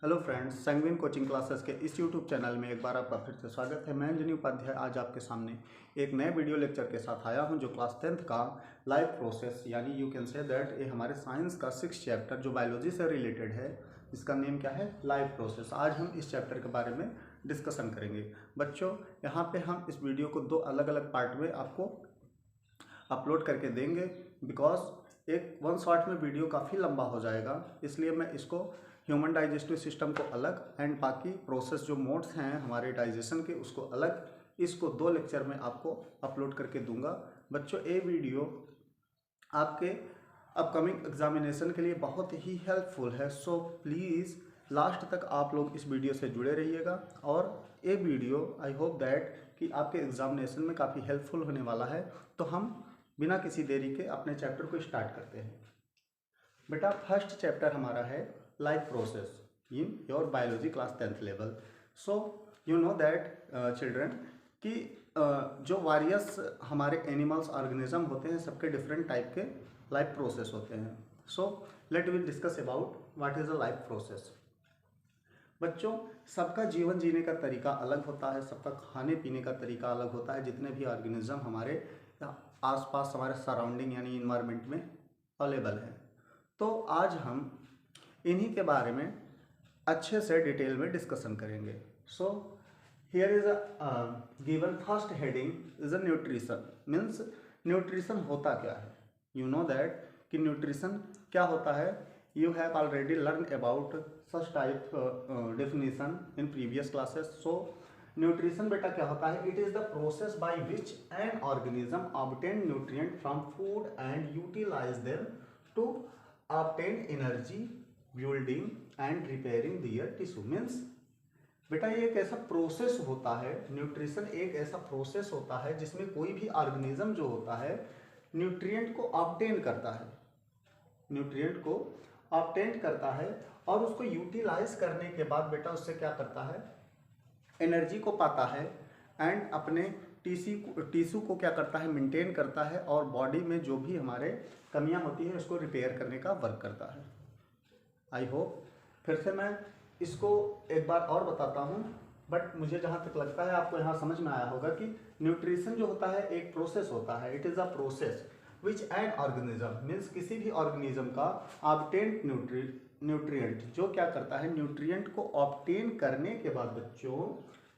Hello friends, संगविन coaching classes के इस YouTube channel में एक बार आपका फिर से स्वागत है। मैं अंजनी उपाध्याय आज आपके सामने एक नए वीडियो लेक्चर के साथ आया हूं जो क्लास 10th का लाइफ प्रोसेस यानी यू कैन से दैट ये हमारे साइंस का 6th चैप्टर जो बायोलॉजी से रिलेटेड है, इसका नेम क्या है, लाइफ प्रोसेस। आज हम इस चैप्टर के बारे में डिस्कशन करेंगे। बच्चों, यहाँ पर हम इस वीडियो को दो अलग अलग पार्ट में आपको अपलोड करके देंगे बिकॉज एक वन शॉट में वीडियो काफ़ी लंबा हो जाएगा, इसलिए मैं इसको ह्यूमन डाइजेस्टिव सिस्टम को अलग एंड बाकी प्रोसेस जो मोड्स हैं हमारे डाइजेशन के उसको अलग, इसको दो लेक्चर में आपको अपलोड करके दूंगा। बच्चों, ये वीडियो आपके अपकमिंग एग्जामिनेशन के लिए बहुत ही हेल्पफुल है, सो प्लीज़ लास्ट तक आप लोग इस वीडियो से जुड़े रहिएगा। और ये वीडियो आई होप दैट कि आपके एग्जामिनेशन में काफ़ी हेल्पफुल होने वाला है। तो हम बिना किसी देरी के अपने चैप्टर को स्टार्ट करते हैं। बेटा, फर्स्ट चैप्टर हमारा है life process in your biology class 10th level. So you know that children कि जो वारियस हमारे एनिमल्स ऑर्गेनिज्म होते हैं सबके डिफरेंट टाइप के लाइफ प्रोसेस होते हैं। So let we discuss about what is a life process. बच्चों, सबका जीवन जीने का तरीका अलग होता है, सबका खाने पीने का तरीका अलग होता है। जितने भी ऑर्गेनिज्म हमारे आसपास हमारे सराउंडिंग यानी इन्वायरमेंट में अवेलेबल है, तो आज हम इन्हीं के बारे में अच्छे से डिटेल में डिस्कशन करेंगे। So here is a given first heading is a nutrition. Means nutrition होता क्या है। यू नो दैट कि न्यूट्रिशन क्या होता है। You have already learn about such type definition in previous classes. So nutrition बेटा क्या होता है, it is the process by which an organism obtain nutrient from food and utilize them to obtain energy, building and repairing their tissue. Means बेटा ये एक ऐसा process होता है, न्यूट्रिशन एक ऐसा प्रोसेस होता है जिसमें कोई भी ऑर्गेनिज्म जो होता है न्यूट्रिएंट को ऑब्टेन करता है, न्यूट्रिएंट को ऑब्टेन करता है और उसको यूटिलाइज करने के बाद बेटा उससे क्या करता है, एनर्जी को पाता है एंड अपने टिश्यू को क्या करता है, मेंटेन करता है और बॉडी में जो भी हमारे कमियां होती हैं उसको रिपेयर करने का वर्क करता है। आई होप फिर से मैं इसको एक बार और बताता हूँ, बट मुझे जहाँ तक लगता है आपको यहाँ समझ में आया होगा कि न्यूट्रिशन जो होता है एक प्रोसेस होता है। It is a process which an organism means किसी भी ऑर्गेनिज्म का ऑब्टेन न्यूट्रिएंट जो क्या करता है, न्यूट्रिएंट को ऑब्टेन करने के बाद बच्चों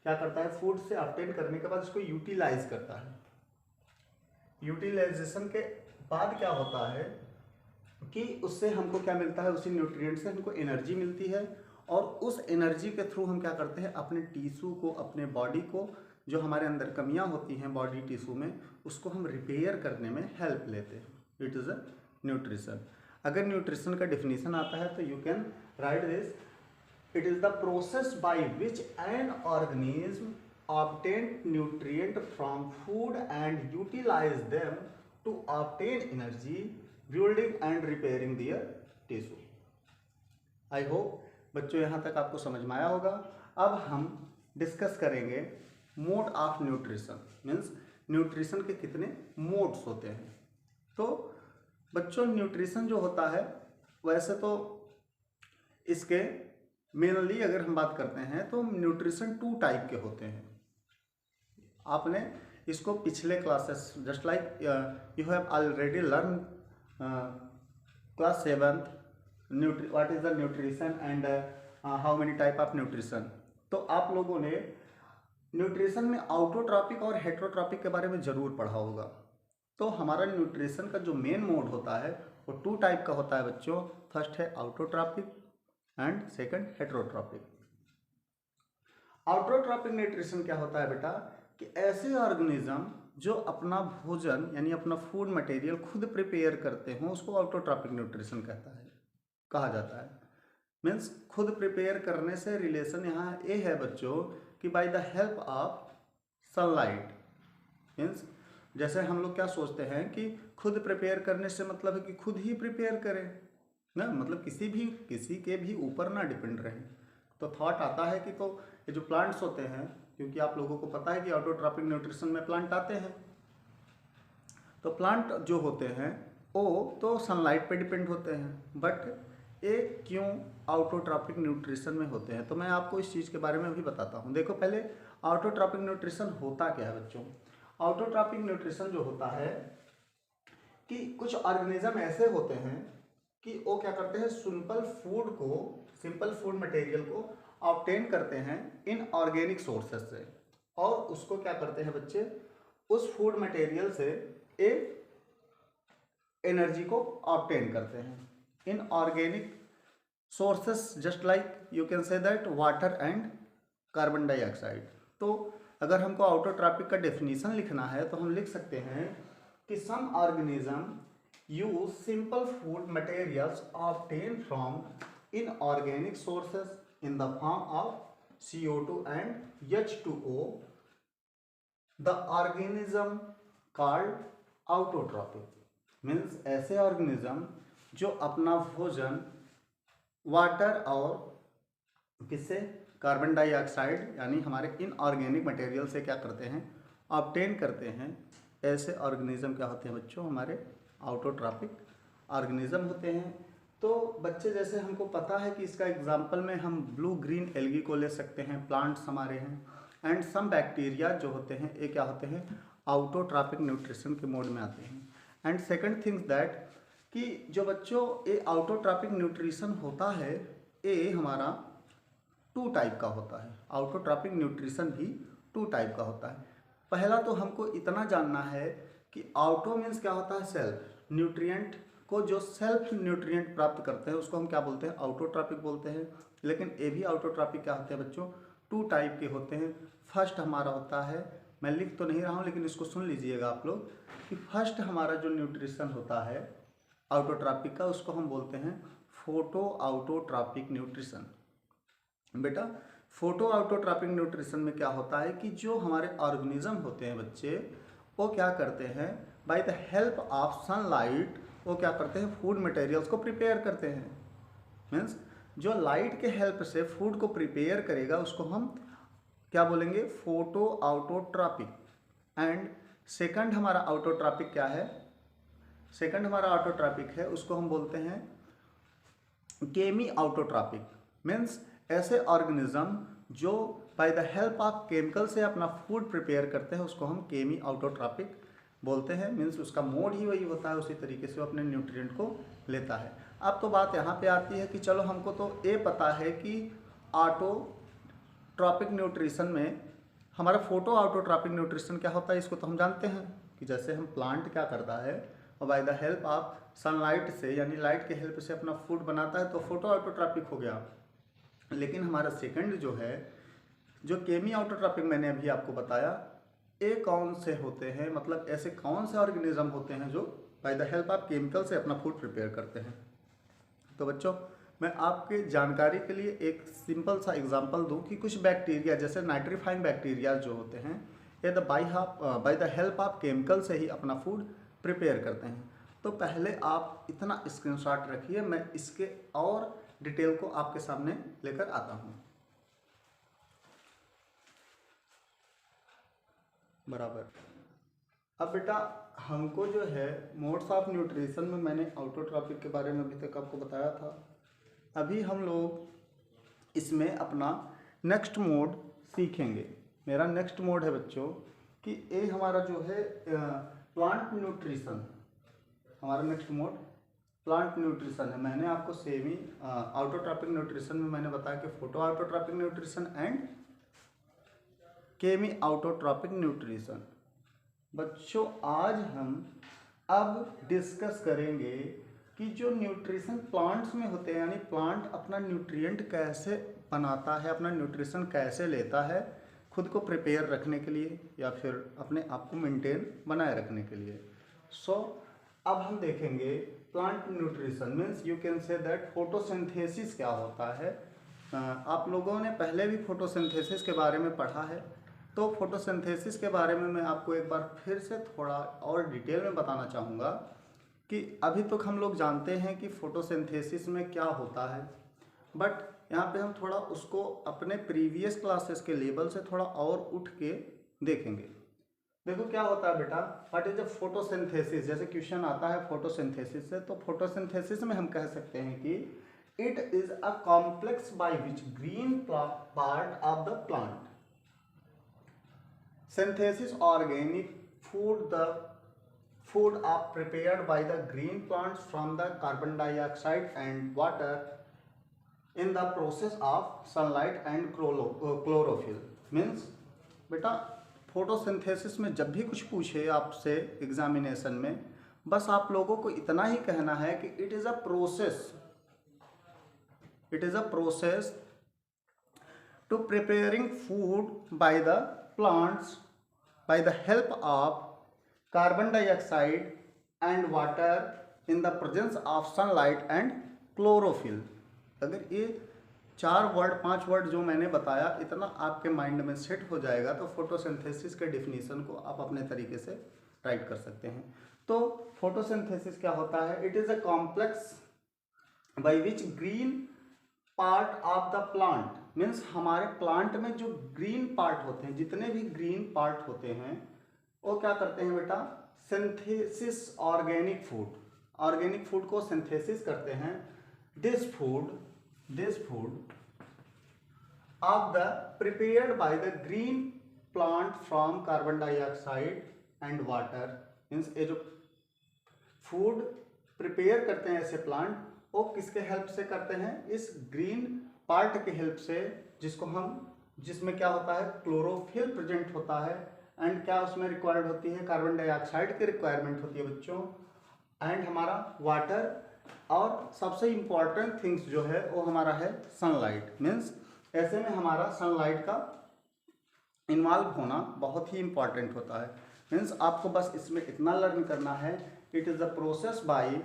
क्या करता है, फूड से ऑब्टेन करने के बाद इसको यूटिलाइज करता है। यूटिलाइजेशन के बाद क्या होता है कि उससे हमको क्या मिलता है, उसी न्यूट्रिएंट से हमको एनर्जी मिलती है और उस एनर्जी के थ्रू हम क्या करते हैं, अपने टिश्यू को, अपने बॉडी को, जो हमारे अंदर कमियां होती हैं बॉडी टिश्यू में, उसको हम रिपेयर करने में हेल्प लेते हैं। It is a nutrition. अगर न्यूट्रिशन का डिफिनीशन आता है तो you can write this, it is the process by which an organism obtain nutrient from food and utilize them to obtain energy, building and repairing their tissue. I hope बच्चों यहाँ तक आपको समझ में आया होगा। अब हम डिस्कस करेंगे mode of nutrition. Means nutrition के कितने मोड्स होते हैं। तो बच्चों न्यूट्रिशन जो होता है वैसे तो इसके मेनली अगर हम बात करते हैं तो न्यूट्रिशन 2 टाइप के होते हैं। आपने इसको पिछले classes just like you have already learn class 7th what is the nutrition and how many type of nutrition. तो आप लोगों ने न्यूट्रिशन में ऑटोट्रॉपिक और हेटेरोट्रॉपिक के बारे में जरूर पढ़ा होगा। तो हमारा न्यूट्रिशन का जो मेन मोड होता है वो 2 टाइप का होता है बच्चों। फर्स्ट है autotrophic and second heterotrophic. Autotrophic nutrition क्या होता है बेटा, कि ऐसे ऑर्गेनिज्म जो अपना भोजन यानी अपना फूड मटेरियल खुद प्रिपेयर करते हों उसको ऑटोट्रॉपिक न्यूट्रिशन कहा जाता है। मीन्स खुद प्रिपेयर करने से रिलेशन यहाँ ये है बच्चों कि by the help of sunlight. Means जैसे हम लोग क्या सोचते हैं कि खुद प्रिपेयर करने से मतलब है कि खुद ही प्रिपेयर करें ना, मतलब किसी के भी ऊपर ना डिपेंड रहें। तो थॉट आता है कि तो ये जो प्लांट्स होते हैं, क्योंकि आप लोगों को पता है कि ऑटोट्रॉपिक न्यूट्रिशन में प्लांट आते हैं, तो प्लांट जो होते हैं वो तो सनलाइट पे डिपेंड होते हैं, बट ये क्यों ऑटोट्रॉपिक न्यूट्रिशन में होते हैं, तो मैं आपको इस चीज़ के बारे में अभी बताता हूँ। देखो पहले ऑटोट्रॉपिक न्यूट्रिशन होता क्या है बच्चों। ऑटोट्रॉपिक न्यूट्रिशन जो होता है कि कुछ ऑर्गेनिज्म ऐसे होते हैं कि वो क्या करते हैं, सिंपल फूड मटेरियल को ऑब्टेन करते हैं इन ऑर्गेनिक सोर्सेज से, और उसको क्या करते हैं बच्चे, उस फूड मटेरियल से एक एनर्जी को ऑब्टेन करते हैं in organic sources, just like you can say that water and carbon dioxide. तो अगर हमको ऑटोट्रॉपिक का डेफिनेशन लिखना है तो हम लिख सकते हैं कि some organism use simple food materials obtain from inorganic sources in the form of CO2 and H2O, the organism called autotrophic, means ऐसे ऑर्गेनिज्म जो अपना भोजन वाटर और किससे, कार्बन डाइऑक्साइड यानी हमारे इनऑर्गेनिक मटेरियल से क्या करते हैं, ऑब्टेन करते हैं, ऐसे ऑर्गेनिज्म क्या होते हैं बच्चों, हमारे ऑटोट्रॉपिक ऑर्गेनिज्म होते हैं। तो बच्चे जैसे हमको पता है कि इसका एग्जांपल में हम ब्लू ग्रीन एल्गी को ले सकते हैं, प्लांट्स हमारे हैं, एंड सम बैक्टीरिया जो होते हैं ये क्या होते हैं, ऑटोट्रॉपिक न्यूट्रिशन के मोड में आते हैं। एंड सेकंड थिंग्स दैट कि जो बच्चों ये ऑटोट्रॉपिक न्यूट्रिशन होता है ये हमारा 2 टाइप का होता है। ऑटोट्रॉपिक न्यूट्रिशन भी 2 टाइप का होता है। पहला तो हमको इतना जानना है कि ऑटो मीन्स क्या होता है, सेल्फ न्यूट्रिएंट को जो सेल्फ न्यूट्रिएंट प्राप्त करते हैं उसको हम क्या बोलते हैं, ऑटोट्रॉपिक बोलते हैं। लेकिन ये भी ऑटोट्रॉपिक क्या होते हैं बच्चों, 2 टाइप के होते हैं। फर्स्ट हमारा होता है, मैं लिख तो नहीं रहा हूँ लेकिन इसको सुन लीजिएगा आप लोग, कि फर्स्ट हमारा जो न्यूट्रिशन होता है ऑटोट्रॉपिक का उसको हम बोलते हैं फोटो ऑटोट्रॉपिक न्यूट्रिशन। बेटा फोटो ऑटोट्रॉपिक न्यूट्रिशन में क्या होता है कि जो हमारे ऑर्गेनिज्म होते हैं बच्चे वो क्या करते हैं, by the help of sunlight वो क्या करते हैं, फूड मटेरियल्स को प्रिपेयर करते हैं। मीन्स जो लाइट के हेल्प से फूड को प्रिपेयर करेगा उसको हम क्या बोलेंगे, फोटो ऑटोट्रॉपिक। एंड सेकंड हमारा ऑटोट्रॉपिक क्या है, सेकंड हमारा ऑटोट्रॉपिक है उसको हम बोलते हैं केमी ऑटोट्रॉपिक। मीन्स ऐसे ऑर्गेनिज्म जो by the help of chemical से अपना फूड प्रिपेयर करते हैं उसको हम केमी ऑटोट्रॉपिक बोलते हैं। मीन्स उसका मोड ही वही होता है, उसी तरीके से वो अपने न्यूट्रिएंट को लेता है। अब तो बात यहाँ पे आती है कि चलो हमको तो ये पता है कि ऑटोट्रॉपिक न्यूट्रिशन में हमारा फोटो ऑटोट्रॉपिक न्यूट्रिशन क्या होता है, इसको तो हम जानते हैं कि जैसे हम प्लांट क्या करता है और by the help of sunlight से यानी लाइट के हेल्प से अपना फूड बनाता है तो फोटो ऑटोट्रॉपिक हो गया। लेकिन हमारा सेकंड जो है, जो केमी ऑटोट्रॉपिक मैंने अभी आपको बताया, ये कौन से होते हैं, मतलब ऐसे कौन से ऑर्गेनिज्म होते हैं जो by the help of chemical से अपना फूड प्रिपेयर करते हैं। तो बच्चों मैं आपके जानकारी के लिए एक सिंपल सा एग्जांपल दूं कि कुछ बैक्टीरिया जैसे नाइट्रीफाइंग बैक्टीरिया जो होते हैं ये by the help of chemical से ही अपना फूड प्रिपेयर करते हैं। तो पहले आप इतना स्क्रीनशॉट रखिए, मैं इसके और डिटेल को आपके सामने लेकर आता हूँ। बराबर। अब बेटा हमको जो है मोड्स ऑफ न्यूट्रिशन में मैंने ऑटोट्रॉपिक के बारे में अभी तक आपको बताया था। अभी हम लोग इसमें अपना नेक्स्ट मोड सीखेंगे। मेरा नेक्स्ट मोड है बच्चों कि ये हमारा जो है प्लांट न्यूट्रिशन, हमारा नेक्स्ट मोड प्लांट न्यूट्रिशन है। मैंने आपको सेमी ऑटोट्रॉपिक न्यूट्रिशन में मैंने बताया कि photo autotrophic nutrition and chemo autotrophic nutrition. बच्चों आज हम अब डिस्कस करेंगे कि जो न्यूट्रिशन प्लांट्स में होते हैं यानी प्लांट अपना न्यूट्रिएंट कैसे बनाता है, अपना न्यूट्रिशन कैसे लेता है खुद को प्रिपेयर रखने के लिए या फिर अपने आप को मेंटेन बनाए रखने के लिए। सो अब हम देखेंगे plant nutrition means you can say that photosynthesis क्या होता है। आप लोगों ने पहले भी फोटोसिंथेसिस के बारे में पढ़ा है, तो फोटोसिंथेसिस के बारे में मैं आपको एक बार फिर से थोड़ा और डिटेल में बताना चाहूँगा कि अभी तक हम लोग जानते हैं कि फोटोसिंथेसिस में क्या होता है, बट यहाँ पे हम थोड़ा उसको अपने प्रीवियस क्लासेस के लेवल से थोड़ा और उठ के देखेंगे। देखो क्या होता है बेटा, व्हाट इज अ फोटोसिंथेसिस। जैसे क्वेश्चन आता है फोटोसिंथेसिस से, तो फोटोसिंथेसिस में हम कह सकते हैं कि It is a complex by which green part of the plant synthesis organic food. The food are prepared by the green plants from the carbon dioxide and water in the process of sunlight and chlorophyll. Means बेटा photosynthesis में जब भी कुछ पूछे आपसे examination में, बस आप लोगों को इतना ही कहना है कि it is a process to preparing food by the plants by the help of carbon dioxide and water in the presence of sunlight and chlorophyll. अगर ये 5 वर्ड जो मैंने बताया इतना आपके माइंड में सेट हो जाएगा तो फोटोसिंथेसिस के डिफिनीशन को आप अपने तरीके से राइट कर सकते हैं। तो फोटोसिंथेसिस क्या होता है? It is a complex by which green part of the plant, means हमारे प्लांट में जो ग्रीन पार्ट होते हैं, जितने भी ग्रीन पार्ट होते हैं वो क्या करते हैं बेटा? सिंथेसिस ऑर्गेनिक फूड को सिंथेसिस करते हैं। This food of the prepared by the green plant from carbon dioxide and water, means ये जो फूड प्रिपेयर करते हैं ऐसे प्लांट, वो किसके हेल्प से करते हैं? इस ग्रीन पार्ट के हेल्प से, जिसमें क्या होता है? क्लोरोफिल प्रेजेंट होता है। एंड क्या उसमें रिक्वायर्ड होती है? कार्बन डाइऑक्साइड की रिक्वायरमेंट होती है बच्चों, एंड हमारा वाटर, और सबसे इम्पॉर्टेंट थिंग्स जो है वो हमारा है सनलाइट। मीन्स ऐसे में हमारा सनलाइट का इन्वॉल्व होना बहुत ही इम्पॉर्टेंट होता है। मीन्स आपको बस इसमें इतना लर्न करना है, it is the process bye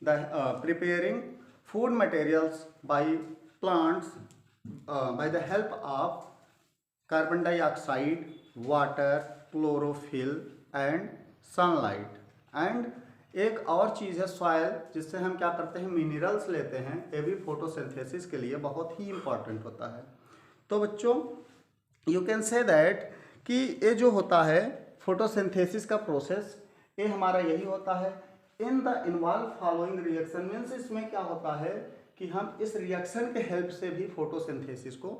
the preparing food materials by plants by the help of carbon dioxide, water, chlorophyll and sunlight। and एक और चीज़ है सॉयल, जिससे हम क्या करते हैं? मिनरल्स लेते हैं। ये भी फोटोसिंथेसिस के लिए बहुत ही इम्पॉर्टेंट होता है। तो बच्चों यू कैन से दैट कि ये जो होता है फोटोसिंथेसिस का प्रोसेस, ये हमारा यही होता है। In the involve following reaction, means इसमें क्या होता है कि हम इस रिएक्शन के हेल्प से भी फोटोसिंथेसिस को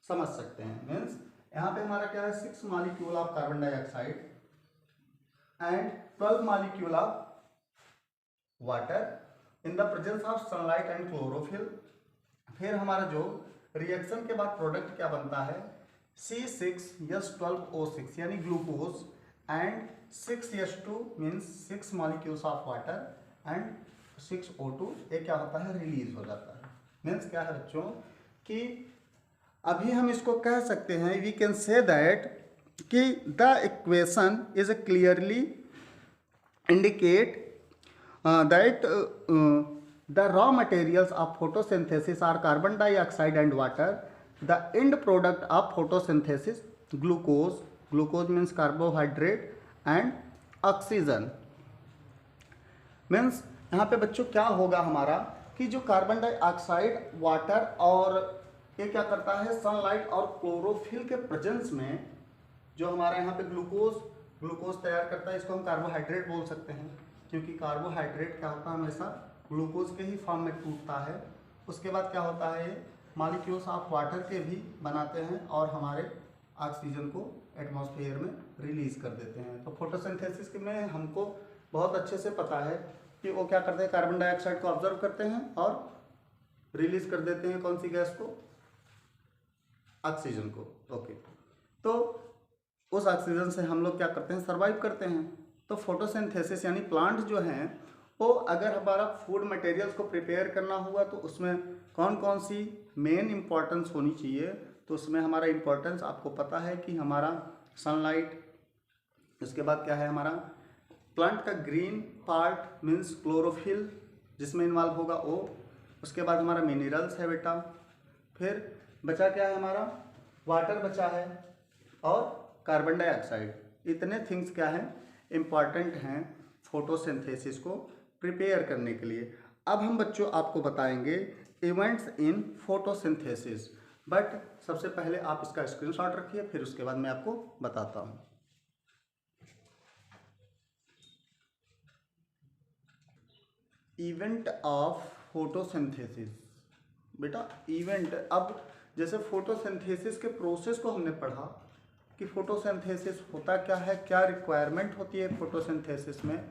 समझ सकते हैं। मीन्स यहाँ पे हमारा क्या है? 6 molecule of carbon dioxide and 12 molecule of water in the presence of sunlight and chlorophyll. फिर हमारा जो रिएक्शन के बाद प्रोडक्ट क्या बनता है? C6H12O6 यानी glucose and 6H2 means 6 molecules of water and 6O2, ये क्या होता है? रिलीज हो जाता है। मीन्स क्या है बच्चों कि अभी हम इसको कह सकते हैं, वी कैन से दैट कि the equation is clearly indicate that the raw materials of photosynthesis are carbon dioxide and water. The end product of photosynthesis glucose means carbohydrate and oxygen. Means यहाँ पे बच्चों क्या होगा हमारा कि जो carbon dioxide, water और ये क्या करता है? सनलाइट और क्लोरोफिल के प्रेजेंस में जो हमारा यहाँ पे ग्लूकोज तैयार करता है, इसको हम कार्बोहाइड्रेट बोल सकते हैं, क्योंकि कार्बोहाइड्रेट क्या होता है? हमेशा ग्लूकोज के ही फॉर्म में टूटता है। उसके बाद क्या होता है? ये मॉलिक्यूल्स ऑफ वाटर के भी बनाते हैं और हमारे ऑक्सीजन को एटमॉस्फेयर में रिलीज कर देते हैं। तो फोटोसिंथेसिस में हमको बहुत अच्छे से पता है कि वो क्या करते हैं? कार्बन डाइऑक्साइड को ऑब्जर्व करते हैं और रिलीज कर देते हैं कौन सी गैस को? ऑक्सीजन को। ओके, तो उस ऑक्सीजन से हम लोग क्या करते हैं? सर्वाइव करते हैं। तो फोटोसिंथेसिस यानी प्लांट जो हैं वो अगर हमारा फूड मटेरियल्स को प्रिपेयर करना हुआ तो उसमें कौन कौन सी मेन इंपॉर्टेंस होनी चाहिए? तो उसमें हमारा इंपॉर्टेंस आपको पता है कि हमारा सनलाइट, उसके बाद क्या है हमारा प्लांट का ग्रीन पार्ट मीन्स क्लोरोफिल जिसमें इन्वॉल्व होगा वो, उसके बाद हमारा मिनरल्स है बेटा, फिर बचा क्या है हमारा? वाटर बचा है और कार्बन डाइऑक्साइड। इतने थिंग्स क्या हैं? इम्पॉर्टेंट हैं फोटोसिंथेसिस को प्रिपेयर करने के लिए। अब हम बच्चों आपको बताएंगे इवेंट्स इन फोटोसिंथेसिस, बट सबसे पहले आप इसका स्क्रीनशॉट रखिए, फिर उसके बाद मैं आपको बताता हूँ। इवेंट ऑफ फोटोसिंथेसिस, बेटा इवेंट, अब जैसे फोटोसिंथेसिस के प्रोसेस को हमने पढ़ा कि फोटोसिंथेसिस होता क्या है, क्या रिक्वायरमेंट होती है फोटोसिंथेसिस में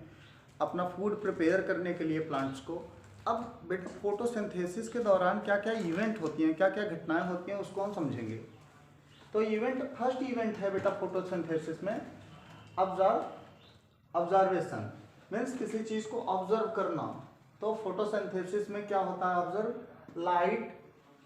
अपना फूड प्रिपेयर करने के लिए प्लांट्स को। अब बेटा फोटोसिंथेसिस के दौरान क्या क्या इवेंट होती हैं, क्या क्या घटनाएं होती हैं, उसको हम समझेंगे। तो इवेंट, फर्स्ट इवेंट है बेटा फोटोसिंथेसिस में ऑब्जर्वेशन, मीन्स किसी चीज़ को ऑब्जर्व करना। तो फोटोसिंथेसिस में क्या होता है, ऑब्जर्व, लाइट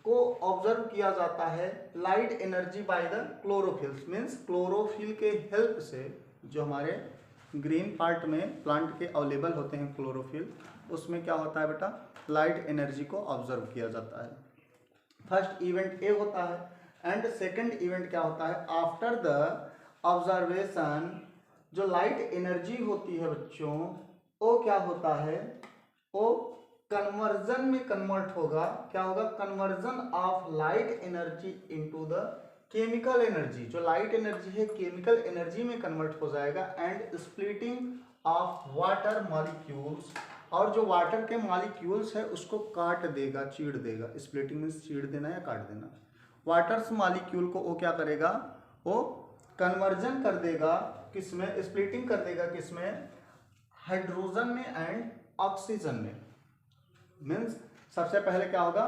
को ऑब्जर्व किया जाता है, light energy by the chlorophylls, means chlorophyll के हेल्प से, जो हमारे ग्रीन पार्ट में प्लांट के अवेलेबल होते हैं क्लोरोफिल, उसमें क्या होता है बेटा, लाइट एनर्जी को ऑब्जर्व किया जाता है। फर्स्ट इवेंट ए होता है। एंड सेकंड इवेंट क्या होता है, आफ्टर द ऑब्जर्वेशन जो लाइट एनर्जी होती है बच्चों, वो क्या होता है, वो कन्वर्जन में कन्वर्ट होगा। क्या होगा, conversion of light energy into the chemical energy. जो लाइट एनर्जी है केमिकल एनर्जी में कन्वर्ट हो जाएगा। And splitting of water molecules, और जो वाटर के मॉलिक्यूल्स है उसको काट देगा, चीड़ देगा। स्प्लिटिंग मीन्स चीड़ देना या काट देना। वाटर्स मॉलिक्यूल को वो क्या करेगा, वो कन्वर्जन कर देगा, किसमें, स्प्लिटिंग कर देगा, किसमें, हाइड्रोजन में एंड ऑक्सीजन में। मीन्स सबसे पहले क्या होगा,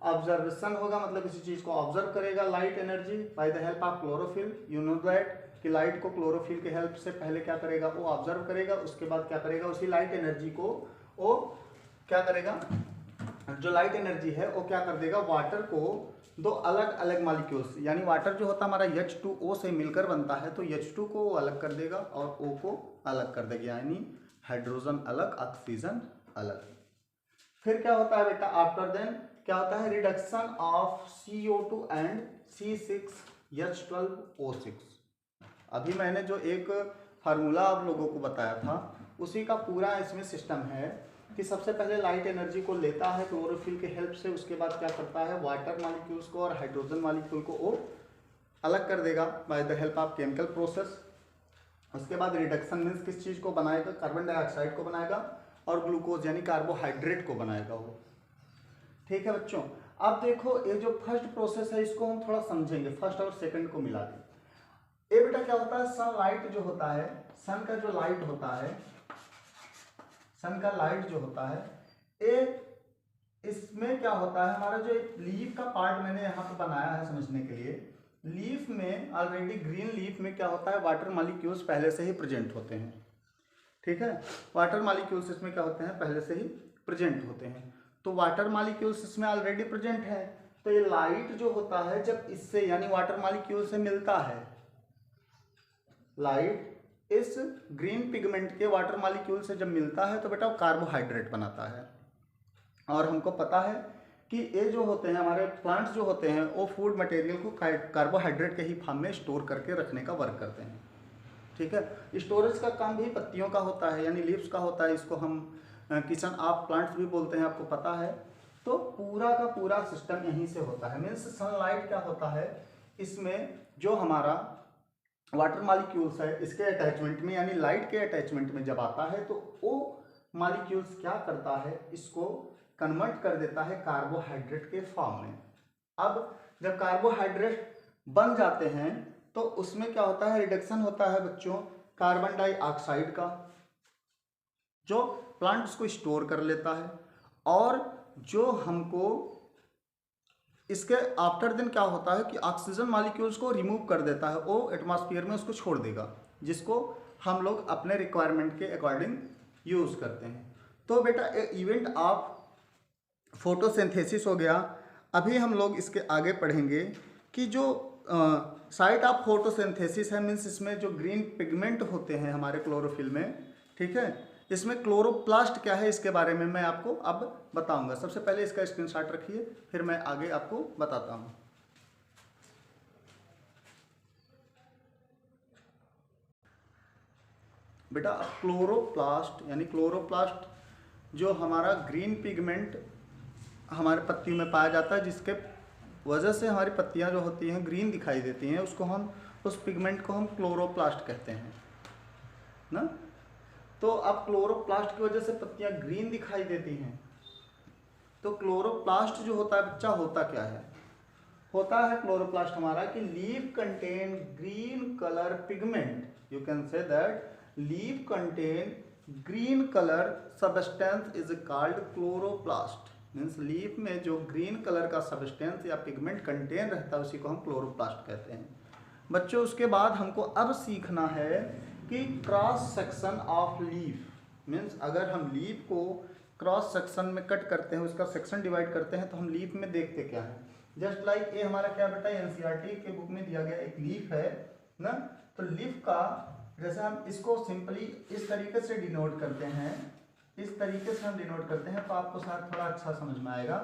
ऑब्जर्वेशन होगा, मतलब किसी चीज को ऑब्जर्व करेगा, light energy by the help of chlorophyll. You know that कि लाइट को क्लोरोफिल के हेल्प से पहले क्या करेगा, वो ऑब्जर्व करेगा, उसके बाद क्या करेगा, उसी लाइट एनर्जी को वो क्या करेगा, जो लाइट एनर्जी है वो क्या कर देगा, वाटर को दो अलग अलग मॉलिक्यूल्स, यानी वाटर जो होता है हमारा H2O से मिलकर बनता है, तो H2 को वो अलग कर देगा और O को अलग कर देगा, यानी हाइड्रोजन अलग, ऑक्सीजन अलग। फिर क्या होता है बेटा, आफ्टर देन क्या होता है, reduction of CO2 and C6H12O6। अभी मैंने जो एक फार्मूला आप लोगों को बताया था उसी का पूरा इसमें सिस्टम है कि सबसे पहले लाइट एनर्जी को लेता है क्लोरोफिल के हेल्प से, उसके बाद क्या करता है, वाटर मॉलिक्यूल्स को और हाइड्रोजन मॉलिक्यूल को वो अलग कर देगा by the help of chemical process. उसके बाद रिडक्शन मीन्स किस चीज़ को बनाएगा, कार्बन डाइऑक्साइड को बनाएगा और ग्लूकोज यानी कार्बोहाइड्रेट को बनाएगा वो। ठीक है बच्चों, अब देखो ये जो फर्स्ट प्रोसेस है इसको हम थोड़ा समझेंगे, फर्स्ट और सेकंड को मिला के। ये बेटा क्या होता है, सनलाइट जो होता है, सन का जो लाइट होता है, सन का लाइट जो होता है, ये इसमें क्या होता है, हमारा जो लीफ का पार्ट मैंने यहाँ पे बनाया है समझने के लिए, लीफ में ऑलरेडी ग्रीन लीफ में क्या होता है, वाटर मॉलिक्यूल्स पहले से ही प्रेजेंट होते हैं। ठीक है, वाटर मॉलिक्यूल्स इसमें क्या होते हैं, पहले से ही प्रेजेंट होते हैं। तो वाटर मॉलिक्यूल्स इसमें ऑलरेडी प्रेजेंट है, तो ये लाइट जो होता है जब इससे यानी वाटर मॉलिक्यूल से मिलता है, लाइट इस ग्रीन पिगमेंट के वाटर मॉलिक्यूल से जब मिलता है तो बेटा वो कार्बोहाइड्रेट बनाता है। और हमको पता है कि ये जो होते हैं हमारे प्लांट्स जो होते हैं वो फूड मटेरियल को कार्बोहाइड्रेट के ही फॉर्म में स्टोर करके रखने का वर्क करते हैं। ठीक है, स्टोरेज का काम भी पत्तियों का होता है, यानी लीव्स का होता है, इसको हम किचन ऑफ प्लांट्स भी बोलते हैं, आपको पता है। तो पूरा का पूरा सिस्टम यहीं से होता है। मीन्स सनलाइट क्या होता है, इसमें जो हमारा वाटर मॉलिक्यूल्स है इसके अटैचमेंट में यानी लाइट के अटैचमेंट में जब आता है तो वो मॉलिक्यूल्स क्या करता है, इसको कन्वर्ट कर देता है कार्बोहाइड्रेट के फॉर्म में। अब जब कार्बोहाइड्रेट बन जाते हैं तो उसमें क्या होता है, रिडक्शन होता है बच्चों कार्बन डाइऑक्साइड का, जो प्लांट उसको स्टोर कर लेता है, और जो हमको इसके आफ्टर दिन क्या होता है कि ऑक्सीजन मॉलिक्यूल्स को रिमूव कर देता है, वो एटमॉस्फेयर में उसको छोड़ देगा, जिसको हम लोग अपने रिक्वायरमेंट के अकॉर्डिंग यूज़ करते हैं। तो बेटा इवेंट ऑफ फोटोसिंथेसिस हो गया। अभी हम लोग इसके आगे पढ़ेंगे कि जो साइट ऑफ फोटोसिंथेसिस है, मीन्स इसमें जो ग्रीन पिगमेंट होते हैं हमारे क्लोरोफिल में, ठीक है, इसमें क्लोरोप्लास्ट क्या है इसके बारे में मैं आपको अब बताऊंगा। सबसे पहले इसका स्क्रीनशॉट रखिए, फिर मैं आगे आपको बताता हूं। बेटा क्लोरोप्लास्ट यानी क्लोरोप्लास्ट जो हमारा ग्रीन पिगमेंट हमारे पत्तियों में पाया जाता है, जिसके वजह से हमारी पत्तियां जो होती हैं ग्रीन दिखाई देती हैं, उसको हम उस पिगमेंट को हम क्लोरोप्लास्ट कहते हैं ना। तो अब क्लोरोप्लास्ट की वजह से पत्तियां ग्रीन दिखाई देती हैं, तो क्लोरोप्लास्ट जो होता है बच्चा, होता क्या है? होता है क्लोरोप्लास्ट हमारा कि leaf contain green colour pigment, you can say that leaf contain green colour substance is called chloroplast. Means leaf में जो ग्रीन कलर का सब्सटेंस या पिगमेंट कंटेन रहता है उसी को हम क्लोरोप्लास्ट कहते हैं। बच्चों उसके बाद हमको अब सीखना है कि cross section of leaf, means अगर हम लीफ को क्रॉस सेक्शन में कट करते हैं, उसका सेक्शन डिवाइड करते हैं, तो हम लीफ में देखते क्या है। जस्ट लाइक ये हमारा क्या बेटा, एनसीईआरटी के बुक में दिया गया एक लीफ है ना। तो लीफ का जैसे हम इसको सिंपली इस तरीके से डिनोट करते हैं, इस तरीके से हम डिनोट करते हैं, तो आपको शायद थोड़ा अच्छा समझ में आएगा।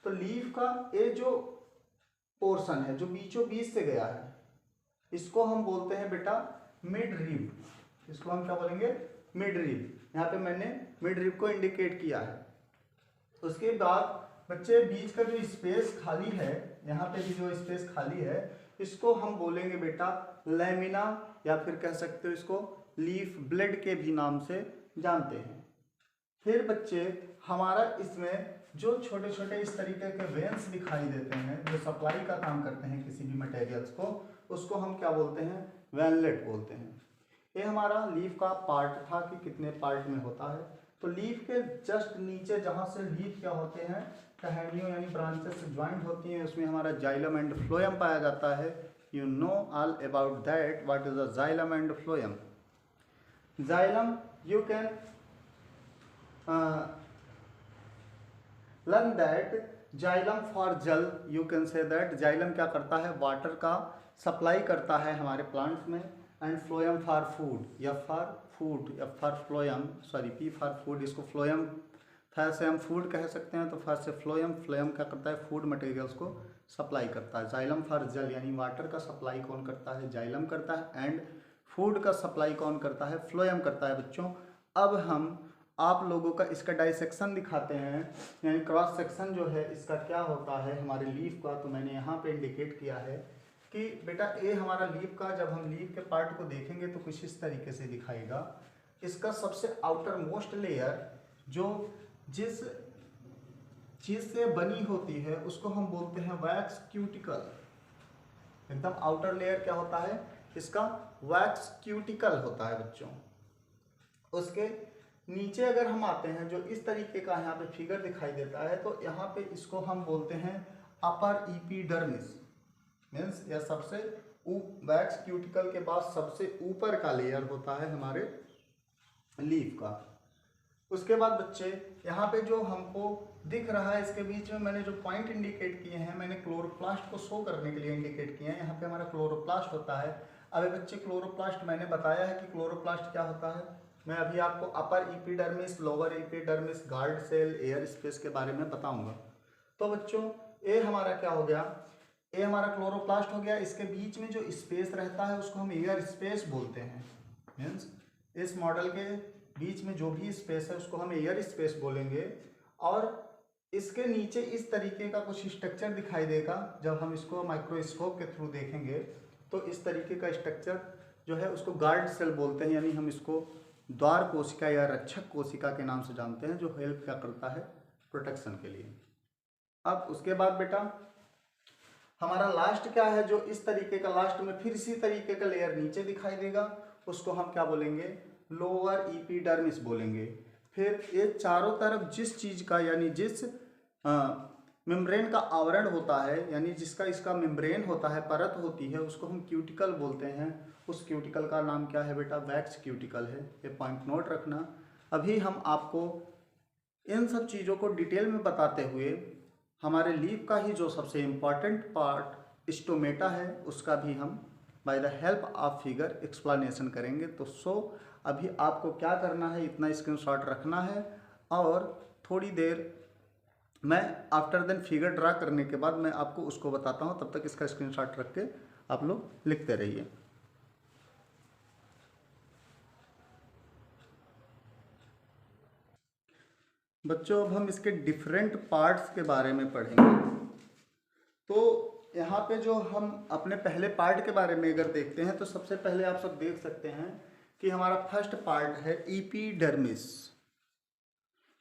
तो लीफ का ये जो पोर्शन है जो बीचों बीच से गया है, इसको हम बोलते हैं बेटा मिड रिब। इसको हम क्या बोलेंगे? Mid rib. यहाँ पे मैंने मिड रिब को इंडिकेट किया है। उसके बाद बच्चे बीच का जो स्पेस खाली है, यहाँ पे भी जो स्पेस खाली है, इसको हम बोलेंगे बेटा लैमिना, या फिर कह सकते हो इसको लीफ ब्लेड के भी नाम से जानते हैं। फिर बच्चे हमारा इसमें जो छोटे छोटे इस तरीके के वेन्स दिखाई देते हैं जो सप्लाई का काम करते हैं किसी भी मटेरियल्स को, उसको हम क्या बोलते हैं? वेनलेट बोलते हैं। ये हमारा लीफ का पार्ट था कि कितने पार्ट में होता है। तो लीफ के जस्ट नीचे जहाँ से लीफ क्या होते हैं, टहनियों यानी ब्रांचेस से ज्वाइंट होती हैं, उसमें हमारा जाइलम एंड फ्लोएम पाया जाता है। You know all about that, what is the xylem and phloem? Xylem you can learn that xylem for जल, you can say that xylem क्या करता है? वाटर का सप्लाई करता है हमारे प्लांट्स में। And phloem for food, F for food, F for phloem, sorry P for food, इसको फ्लोएम फैर से हम फूड कह सकते हैं, तो फैर से फ्लोएम, फ्लोएम क्या करता है? फूड मटेरियल्स को सप्लाई करता है। जाइलम फॉर जल यानी वाटर का सप्लाई कौन करता है? जाइलम करता है। एंड फूड का सप्लाई कौन करता है? फ्लोएम करता है। बच्चों अब हम आप लोगों का इसका डाइसेक्शन दिखाते हैं, यानी क्रॉस सेक्शन जो है इसका क्या होता है हमारे लीफ का। तो मैंने यहाँ पे इंडिकेट किया है कि बेटा ये हमारा लीफ का, जब हम लीफ के पार्ट को देखेंगे तो कुछ इस तरीके से दिखाएगा। इसका सबसे आउटर मोस्ट लेयर जो जिस चीज़ से बनी होती है उसको हम बोलते हैं वैक्स क्यूटिकल। एकदम आउटर लेयर क्या होता है इसका? वैक्स क्यूटिकल होता है बच्चों। उसके नीचे अगर हम आते हैं, जो इस तरीके का यहाँ पे फिगर दिखाई देता है, तो यहाँ पे इसको हम बोलते हैं अपर इपीडर्मिस। मीन्स यह सबसे वैक्स क्यूटिकल के बाद सबसे ऊपर का लेयर होता है हमारे लीफ का। उसके बाद बच्चे यहाँ पे जो हमको दिख रहा है, इसके बीच में मैंने जो पॉइंट इंडिकेट किए हैं, मैंने क्लोरोप्लास्ट को शो करने के लिए इंडिकेट किए हैं। यहाँ पे हमारा क्लोरोप्लास्ट होता है। अभी बच्चे क्लोरोप्लास्ट मैंने बताया है कि क्लोरोप्लास्ट क्या होता है। मैं अभी आपको upper epidermis, lower epidermis, guard cell, air space के बारे में बताऊंगा। तो बच्चों ये हमारा क्या हो गया? ये हमारा क्लोरोप्लास्ट हो गया। इसके बीच में जो स्पेस रहता है उसको हम एयर स्पेस बोलते हैं। मीन्स इस मॉडल के बीच में जो भी स्पेस है उसको हम एयर स्पेस बोलेंगे। और इसके नीचे इस तरीके का कुछ स्ट्रक्चर दिखाई देगा। जब हम इसको माइक्रोस्कोप के थ्रू देखेंगे तो इस तरीके का स्ट्रक्चर जो है उसको गार्ड सेल बोलते हैं, यानी हम इसको द्वार कोशिका या रक्षक कोशिका के नाम से जानते हैं, जो हेल्प क्या करता है? प्रोटेक्शन के लिए। अब उसके बाद बेटा हमारा लास्ट क्या है? जो इस तरीके का लास्ट में फिर इसी तरीके का लेयर नीचे दिखाई देगा, उसको हम क्या बोलेंगे? लोअर इपीडर्मिस बोलेंगे। फिर ये चारों तरफ जिस चीज का, यानी जिस मेम्ब्रेन का आवरण होता है, यानी जिसका इसका मेम्ब्रेन होता है, परत होती है, उसको हम क्यूटिकल बोलते हैं। उस क्यूटिकल का नाम क्या है बेटा? वैक्स क्यूटिकल है। ये पॉइंट नोट रखना। अभी हम आपको इन सब चीज़ों को डिटेल में बताते हुए हमारे लीफ का ही जो सबसे इम्पॉर्टेंट पार्ट स्टोमेटा है उसका भी हम by the help of figure explanation करेंगे। तो अभी आपको क्या करना है, इतना स्क्रीनशॉट रखना है, और थोड़ी देर मैं आफ्टर देन फिगर ड्रा करने के बाद मैं आपको उसको बताता हूँ। तब तक इसका स्क्रीनशॉट रख के आप लोग लिखते रहिए। बच्चों अब हम इसके डिफरेंट पार्ट्स के बारे में पढ़ेंगे। तो यहाँ पे जो हम अपने पहले पार्ट के बारे में अगर देखते हैं तो सबसे पहले आप सब देख सकते हैं कि हमारा फर्स्ट पार्ट है इपीडर्मिस।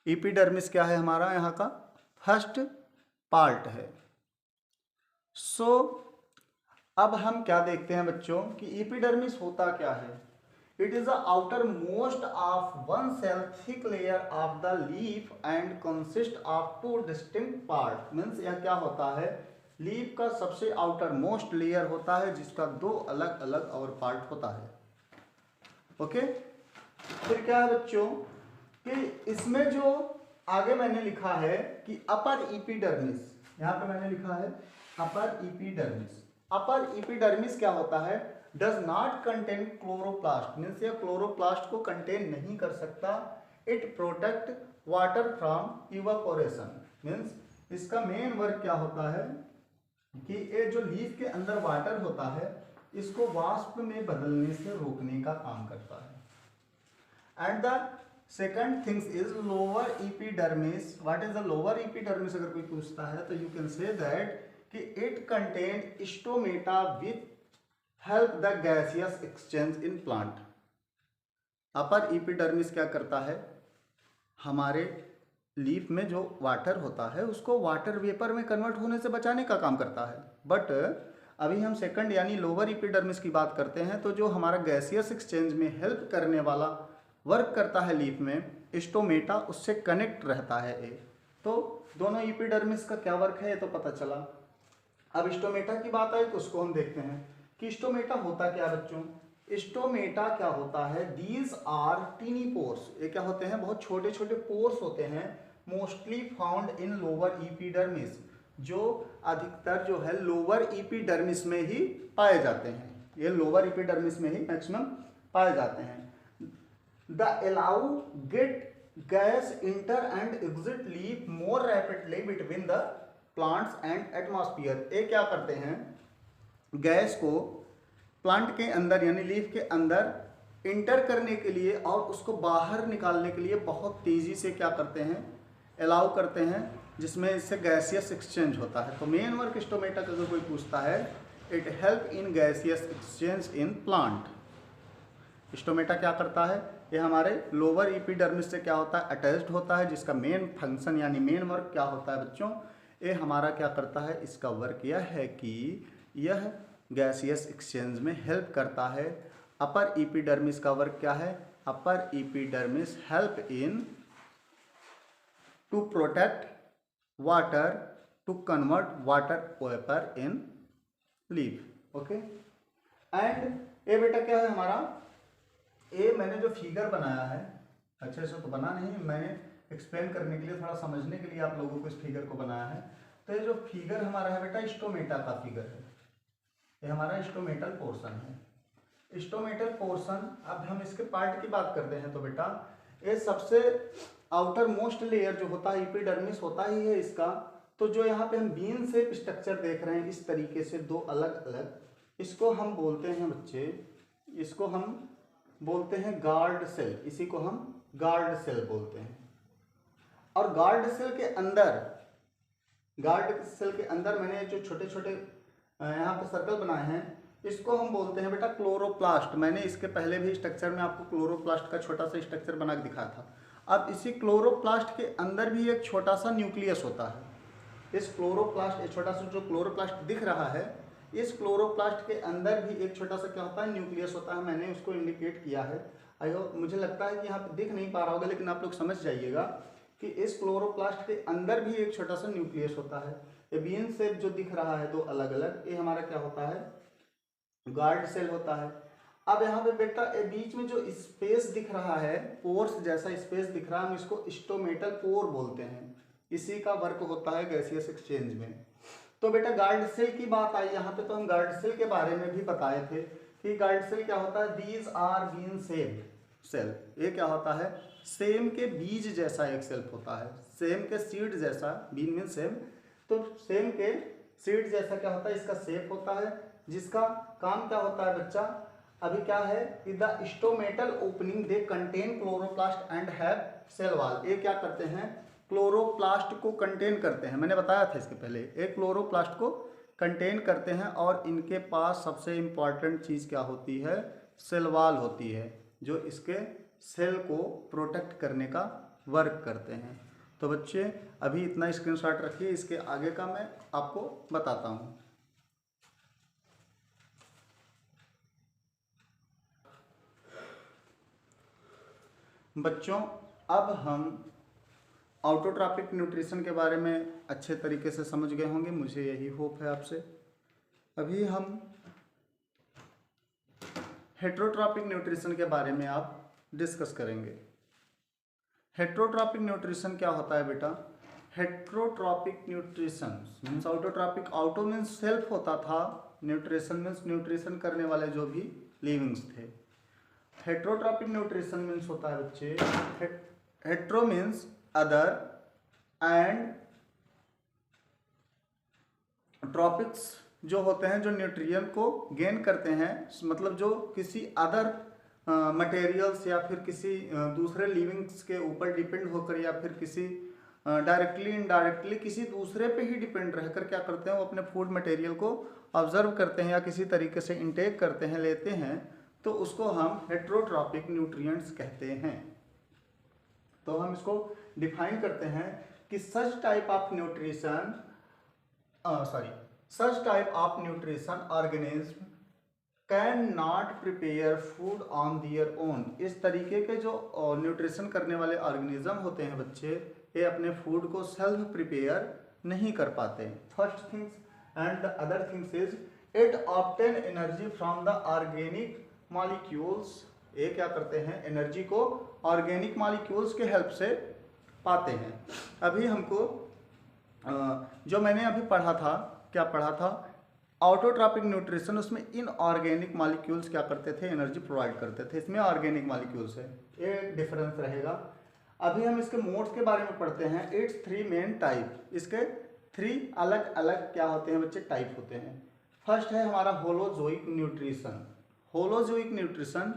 इपीडर्मिस क्या है हमारा यहाँ का? फर्स्ट पार्ट है। सो अब हम क्या देखते हैं बच्चों कि एपिडर्मिस होता क्या है। It is the outer most of one cell thick layer of the leaf and consist of two distinct part. Means यह क्या होता है, लीफ का सबसे आउटर मोस्ट लेयर होता है जिसका दो अलग अलग और पार्ट होता है। ओके, फिर क्या है बच्चों कि इसमें जो आगे मैंने लिखा है कि अपर एपिडर्मिस, यहां पे मैंने लिखा है अपर एपिडर्मिस। अपर एपिडर्मिस क्या होता है, does not contain chloroplast. Means यह क्लोरोप्लास्ट को कंटेन नहीं कर सकता। It protect water from evaporation. Means इसका मेन वर्क क्या होता है कि ये जो लीफ के अंदर वाटर होता है इसको वाष्प में बदलने से रोकने का काम करता है। And the second things is lower epidermis. What is the lower epidermis, अगर कोई पूछता है तो यू कैन से दैट कि it contain stomata with help the gaseous exchange in plant. Upper epidermis क्या करता है, हमारे लीफ में जो वाटर होता है उसको वाटर वेपर में कन्वर्ट होने से बचाने का काम करता है। बट अभी हम सेकंड यानी लोअर एपिडर्मिस की बात करते हैं, तो जो हमारा गैसियस एक्सचेंज में हेल्प करने वाला वर्क करता है लीफ में, स्टोमेटा, उससे कनेक्ट रहता है ये। तो दोनों एपिडर्मिस का क्या वर्क है ये तो पता चला। अब स्टोमेटा की बात आई तो उसको हम देखते हैं कि स्टोमेटा होता क्या बच्चों। स्टोमेटा क्या होता है, दीज आर टीनी पोर्स। ये क्या होते हैं, बहुत छोटे छोटे पोर्स होते हैं, mostly found in lower epidermis, जो अधिकतर जो है लोअर एपिडर्मिस में ही पाए जाते हैं। ये लोअर एपिडर्मिस में ही मैक्सिमम पाए जाते हैं। The allow gate gas enter and exit leaf more rapidly between the plants and atmosphere. ये क्या करते हैं, गैस को प्लांट के अंदर यानी लीफ के अंदर इंटर करने के लिए और उसको बाहर निकालने के लिए बहुत तेज़ी से क्या करते हैं, अलाउ करते हैं, जिसमें इससे गैसियस एक्सचेंज होता है। तो मेन वर्क स्टोमेटा का अगर कोई पूछता है, it help in gaseous exchange in plant. Stomata क्या करता है, ये हमारे लोअर एपिडर्मिस से क्या होता है, अटैच्ड होता है, जिसका मेन फंक्शन यानी मेन वर्क क्या होता है बच्चों, ये हमारा क्या करता है, इसका वर्क यह है कि यह गैसियस एक्सचेंज में हेल्प करता है। अपर एपिडर्मिस का वर्क क्या है, upper epidermis help in to protect water, to convert water vapour in leaf. Okay, and ये बेटा क्या है हमारा, ये मैंने जो फिगर बनाया है, अच्छे से तो बना नहीं, मैंने एक्सप्लेन करने के लिए, थोड़ा समझने के लिए आप लोगों को इस फिगर को बनाया है। तो ये जो फिगर हमारा है बेटा स्टोमेटा का फिगर है, ये हमारा स्टोमेटल पोर्शन है। स्टोमेटल पोर्शन, अब हम इसके पार्ट की बात करते हैं तो बेटा ये सबसे आउटर मोस्ट लेयर जो होता है एपिडर्मिस होता ही है इसका। तो जो यहाँ पे हम बीन शेप स्ट्रक्चर देख रहे हैं इस तरीके से दो अलग अलग, इसको हम बोलते हैं बच्चे, इसको हम बोलते हैं गार्ड सेल, इसी को हम गार्ड सेल बोलते हैं। और गार्ड सेल के अंदर मैंने जो छोटे छोटे यहाँ पे सर्कल बनाए हैं, इसको हम बोलते हैं बेटा क्लोरोप्लास्ट। मैंने इसके पहले भी स्ट्रक्चर में आपको क्लोरोप्लास्ट का छोटा सा स्ट्रक्चर बना के दिखाया था। अब इसी क्लोरोप्लास्ट के अंदर भी एक छोटा सा न्यूक्लियस होता है। इस क्लोरोप्लास्ट, एक छोटा सा जो क्लोरोप्लास्ट दिख रहा है, इस क्लोरोप्लास्ट के अंदर भी एक छोटा सा क्या होता है, न्यूक्लियस होता है। मैंने उसको इंडिकेट किया है। आई होप, मुझे लगता है कि यहाँ पे दिख नहीं पा रहा होगा, लेकिन आप लोग समझ जाइएगा कि इस क्लोरोप्लास्ट के अंदर भी एक छोटा सा न्यूक्लियस होता है। ये बीन शेप जो दिख रहा है दो अलग अलग, ये हमारा क्या होता है, गार्ड सेल होता है। अब यहाँ पे बेटा ये बीच में जो स्पेस दिख रहा है, पोर्स जैसा स्पेस दिख रहा है, हम इसको स्टोमेटल पोर बोलते हैं। इसी का वर्क होता है गैसियस एक्सचेंज में। तो बेटा गार्ड सेल की बात आई यहाँ पे, तो हम गार्ड सेल के बारे में भी बताए थे कि गार्ड सेल क्या होता है, these are bean shape cell. ये क्या होता है, सेम के बीज जैसा एक सेल होता है, सेम के सीड जैसा, बीन मीन सेम, तो सेम के सीड जैसा क्या होता है, इसका शेप होता है, जिसका काम क्या होता है बच्चा, अभी क्या है कि the stomatal opening they contain chloroplast and have cell wall. ये क्या करते हैं, क्लोरोप्लास्ट को कंटेन करते हैं। मैंने बताया था इसके पहले, एक क्लोरोप्लास्ट को कंटेन करते हैं और इनके पास सबसे इम्पॉर्टेंट चीज़ क्या होती है, सेल वॉल होती है, जो इसके सेल को प्रोटेक्ट करने का वर्क करते हैं। तो बच्चे अभी इतना स्क्रीनशॉट रखिए, इसके आगे का मैं आपको बताता हूँ। बच्चों अब हम ऑटोट्रॉपिक न्यूट्रिशन के बारे में अच्छे तरीके से समझ गए होंगे, मुझे यही होप है आपसे। अभी हम हेट्रोट्रॉपिक न्यूट्रिशन के बारे में आप डिस्कस करेंगे। हेट्रोट्रॉपिक न्यूट्रिशन क्या होता है बेटा? Heterotrophic nutrition means autotrophic, auto means self होता था, न्यूट्रिशन मीन्स न्यूट्रिशन करने वाले जो भी लिविंग्स थे। हेट्रोट्रॉपिक न्यूट्रिशन मीन्स होता है बच्चे, hetero means other and tropics जो होते हैं जो न्यूट्रिएंट को गेन करते हैं, मतलब जो किसी अदर मटेरियल्स या फिर किसी दूसरे लिविंग्स के ऊपर डिपेंड होकर या फिर किसी डायरेक्टली इनडायरेक्टली किसी दूसरे पे ही डिपेंड रहकर क्या करते हैं, वो अपने फूड मटेरियल को ऑब्जर्व करते हैं या किसी तरीके से इनटेक करते हैं, लेते हैं, तो उसको हम हेट्रोट्रॉपिक न्यूट्रिएंट्स कहते हैं। तो हम इसको डिफाइन करते हैं कि such type of nutrition organism can not prepare food on their own. इस तरीके के जो न्यूट्रिशन करने वाले ऑर्गेनिज्म होते हैं बच्चे, ये अपने फूड को सेल्फ प्रिपेयर नहीं कर पाते। First things and the other things is it obtain energy from the organic molecules. ये क्या करते हैं, एनर्जी को ऑर्गेनिक मॉलिक्यूल्स के हेल्प से पाते हैं। अभी हमको जो मैंने अभी पढ़ा था, क्या पढ़ा था, ऑटोट्रॉपिक न्यूट्रिशन, उसमें इनऑर्गेनिक मॉलिक्यूल्स क्या करते थे, एनर्जी प्रोवाइड करते थे। इसमें ऑर्गेनिक मॉलिक्यूल्स है, ये डिफरेंस रहेगा। अभी हम इसके मोड्स के बारे में पढ़ते हैं। इट्स 3 मेन टाइप, इसके 3 अलग अलग क्या होते हैं बच्चे, टाइप होते हैं। फर्स्ट है हमारा होलोजोइक न्यूट्रिशन। होलोजोइक न्यूट्रिशन,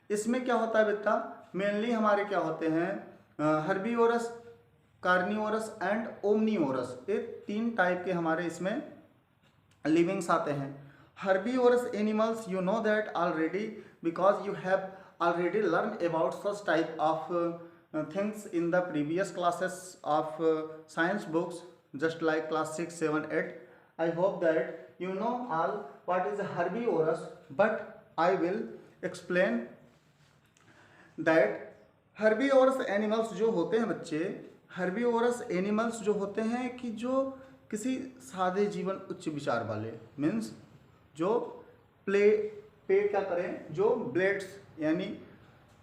इसमें क्या होता है बेटा, मेनली हमारे क्या होते हैं, हर्बीवोरस, कार्निवोरस एंड ओमनीवोरस, ये 3 टाइप के हमारे इसमें लिविंग्स आते हैं। Herbivorous animals, you know that already because you have already learn about such type of things in the previous classes of science books, just like class 6, 7, 8. I hope that you know all what is herbivorous, but I will explain that herbivorous animals जो होते हैं बच्चे, herbivorous animals जो होते हैं कि जो किसी सादे जीवन उच्च विचार वाले, मीन्स जो पे क्या करें, जो ब्लेड्स यानी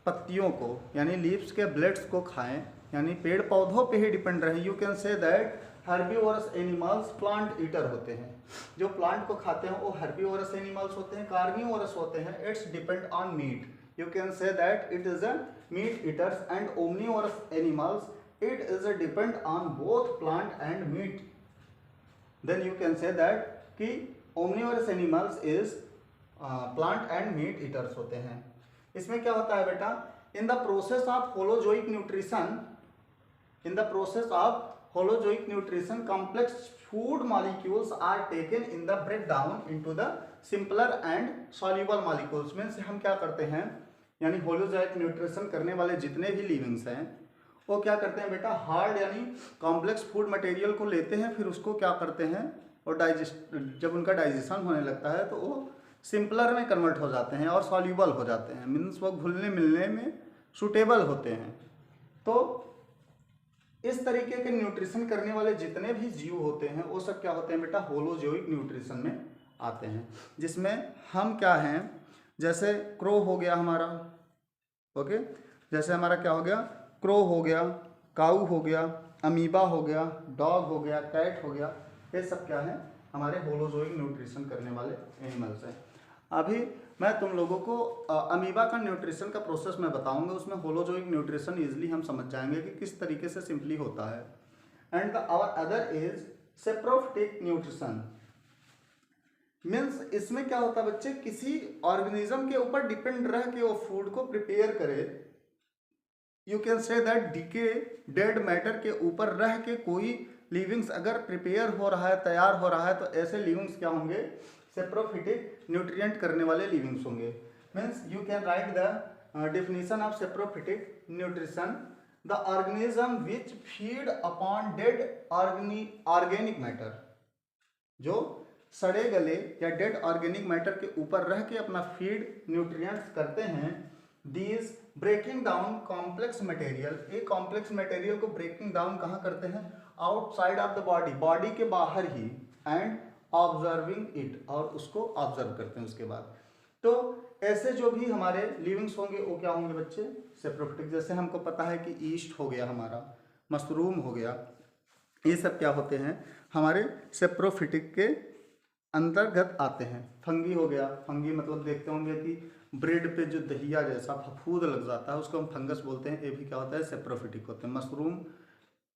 पत्तियों को यानी लीव्स के ब्लेड्स को खाएं, यानी पेड़ पौधों पे ही डिपेंड रहे। You can say that herbivorous animals plant eater होते हैं, जो प्लांट को खाते हैं वो हर्बीवोरस एनिमल्स होते हैं। कार्निवोरस होते हैं, it's depend on meat, you can say that it is a meat eaters. And omnivorous animals, it is a depend on both plant and meat. Then you can say that कि omnivorous animals is plant and meat eaters होते हैं। इसमें क्या होता है बेटा, in the process of holozoic nutrition, in the process of holozoic nutrition, complex food molecules are taken in the breakdown into the simpler and soluble molecules. Means हम क्या करते हैं, यानी होलोजोइक न्यूट्रिशन करने वाले जितने भी लिविंग्स हैं वो क्या करते हैं बेटा, हार्ड यानी कॉम्प्लेक्स फूड मटेरियल को लेते हैं, फिर उसको क्या करते हैं, और जब उनका डाइजेशन होने लगता है तो वो सिंपलर में कन्वर्ट हो जाते हैं और सॉल्यूबल हो जाते हैं, मीन्स वो घुलने मिलने में सुटेबल होते हैं। तो इस तरीके के न्यूट्रिशन करने वाले जितने भी जीव होते हैं वो सब क्या होते हैं बेटा, होलोजोइक न्यूट्रिशन में आते हैं। जिसमें हम क्या हैं, जैसे क्रो हो गया हमारा, ओके, जैसे हमारा क्या हो गया, क्रो हो गया, काऊ हो गया, अमीबा हो गया, डॉग हो गया, कैट हो गया, ये सब क्या है, हमारे होलोजोइक न्यूट्रिशन करने वाले एनिमल्स हैं। अभी मैं तुम लोगों को अमीबा का न्यूट्रिशन का प्रोसेस मैं बताऊंगा, उसमें होलोजोइक न्यूट्रिशन इजीली हम समझ जाएंगे कि किस तरीके से सिंपली होता है। And the our other is saprophytic nutrition, means इसमें क्या होता है बच्चे, किसी ऑर्गेनिज्म के ऊपर डिपेंड रह के वो फूड को प्रिपेयर करे। You can say that decay dead matter के ऊपर रह के कोई लिविंग्स अगर प्रिपेयर हो रहा है, तैयार हो रहा है, तो ऐसे लिविंग्स क्या होंगे, सेप्रोफिटिक न्यूट्रिएंट करने वाले लिविंग्स होंगे। Means you can right the definition of saprophytic nutrition the organism which feed upon dead organic matter, जो सड़े गले या डेड ऑर्गेनिक मैटर के ऊपर रह के अपना फीड न्यूट्रिएंट्स करते हैं। These breaking down complex material, एक कॉम्प्लेक्स मटेरियल को ब्रेकिंग डाउन कहाँ करते हैं, outside of the body, body के बाहर ही, एंड ऑब्जर्विंग इट, और उसको ऑब्जर्व करते हैं उसके बाद। तो ऐसे जो भी हमारे लिविंग्स होंगे वो क्या होंगे बच्चे, सेप्रोफिटिक। जैसे हमको पता है कि ईस्ट हो गया हमारा, मशरूम हो गया, ये सब क्या होते हैं हमारे सेप्रोफिटिक के अंतर्गत आते हैं। फंगी हो गया, फंगी मतलब देखते होंगे कि ब्रेड पे जो दहिया जैसा फफूंद लग जाता है उसको हम फंगस बोलते हैं, ये भी क्या होता है, सेप्रोफिटिक होते हैं।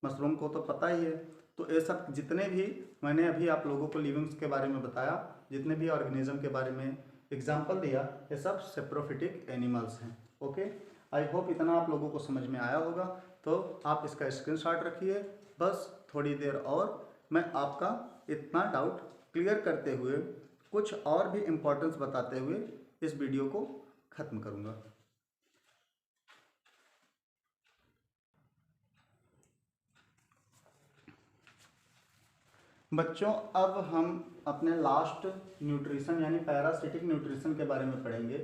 मशरूम को तो पता ही है। तो ये सब जितने भी मैंने अभी आप लोगों को लिविंग्स के बारे में बताया, जितने भी ऑर्गेनिज्म के बारे में एग्जाम्पल दिया, ये सब सेप्रोफिटिक एनिमल्स हैं। ओके, आई होप इतना आप लोगों को समझ में आया होगा। तो आप इसका स्क्रीनशॉट रखिए, बस थोड़ी देर और मैं आपका इतना डाउट क्लियर करते हुए कुछ और भी इम्पोर्टेंस बताते हुए इस वीडियो को ख़त्म करूँगा। बच्चों, अब हम अपने लास्ट न्यूट्रिशन यानी पैरासिटिक न्यूट्रिशन के बारे में पढ़ेंगे।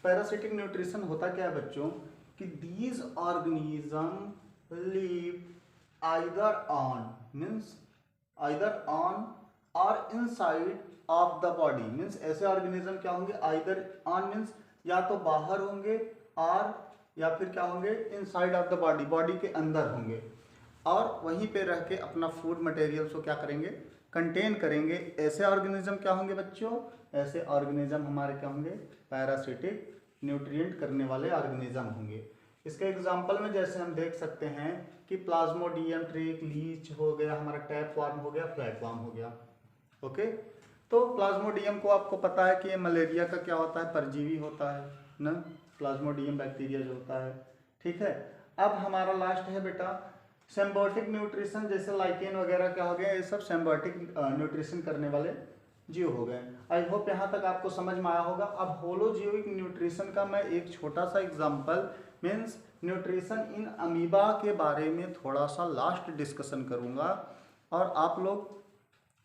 पैरासिटिक न्यूट्रिशन होता क्या है बच्चों, कि these organism live either on or inside of the body. Means ऐसे ऑर्गेनिज्म क्या होंगे, आइदर ऑन मीन्स या तो बाहर होंगे, और या फिर क्या होंगे, inside of the body, body के अंदर होंगे, और वहीं पे रह के अपना फूड मटेरियल को क्या करेंगे, कंटेन करेंगे। ऐसे ऑर्गेनिज्म क्या होंगे बच्चों, ऐसे ऑर्गेनिज्म हमारे क्या होंगे, पैरासिटिक न्यूट्रिएंट करने वाले ऑर्गेनिज्म होंगे। इसके एग्जांपल में जैसे हम देख सकते हैं कि प्लाज्मोडियम, ट्रिक, लीच हो गया, हमारा टैपवार्म हो गया, फ्लैटवार्म हो गया। ओके, तो प्लाज्मोडियम को आपको पता है कि ये मलेरिया का क्या होता है, परजीवी होता है ना, प्लाज्मोडियम बैक्टीरिया जो होता है। ठीक है, अब हमारा लास्ट है बेटा सिम्बायोटिक न्यूट्रिशन, जैसे लाइकेन वगैरह क्या हो गया, ये सब सिम्बायोटिक न्यूट्रिशन करने वाले जीव हो गए। आई होप यहाँ तक आपको समझ में आया होगा। अब होलोजीविक न्यूट्रिशन का मैं एक छोटा सा example means nutrition in amoeba के बारे में थोड़ा सा लास्ट डिस्कशन करूँगा, और आप लोग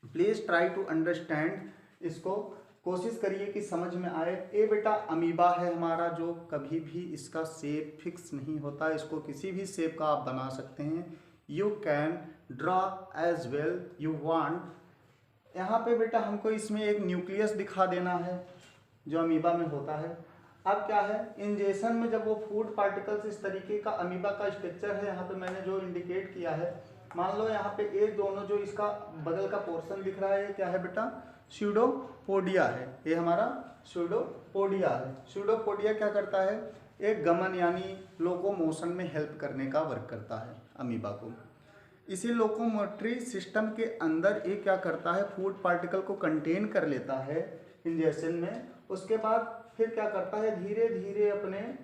प्लीज़ ट्राई टू अंडरस्टैंड, इसको कोशिश करिए कि समझ में आए। ये बेटा अमीबा है हमारा, जो कभी भी इसका शेप फिक्स नहीं होता, इसको किसी भी शेप का आप बना सकते हैं। You can draw as well you want. यहाँ पे बेटा हमको इसमें एक न्यूक्लियस दिखा देना है जो अमीबा में होता है। अब क्या है, इंजेक्शन में जब वो फूड पार्टिकल्स इस तरीके का अमीबा का स्ट्रक्चर है, यहाँ पे मैंने जो इंडिकेट किया है, मान लो यहाँ पे ये दोनों जो इसका बगल का पोर्शन दिख रहा है, ये क्या है बेटा, स्यूडोपोडिया है। ये हमारा स्यूडोपोडिया है। स्यूडोपोडिया क्या करता है, एक गमन यानी लोकोमोशन में हेल्प करने का वर्क करता है अमीबा को। इसी लोकोमोटरी सिस्टम के अंदर ये क्या करता है, फूड पार्टिकल को कंटेन कर लेता है इंजेक्शन में। उसके बाद फिर क्या करता है, धीरे धीरे अपने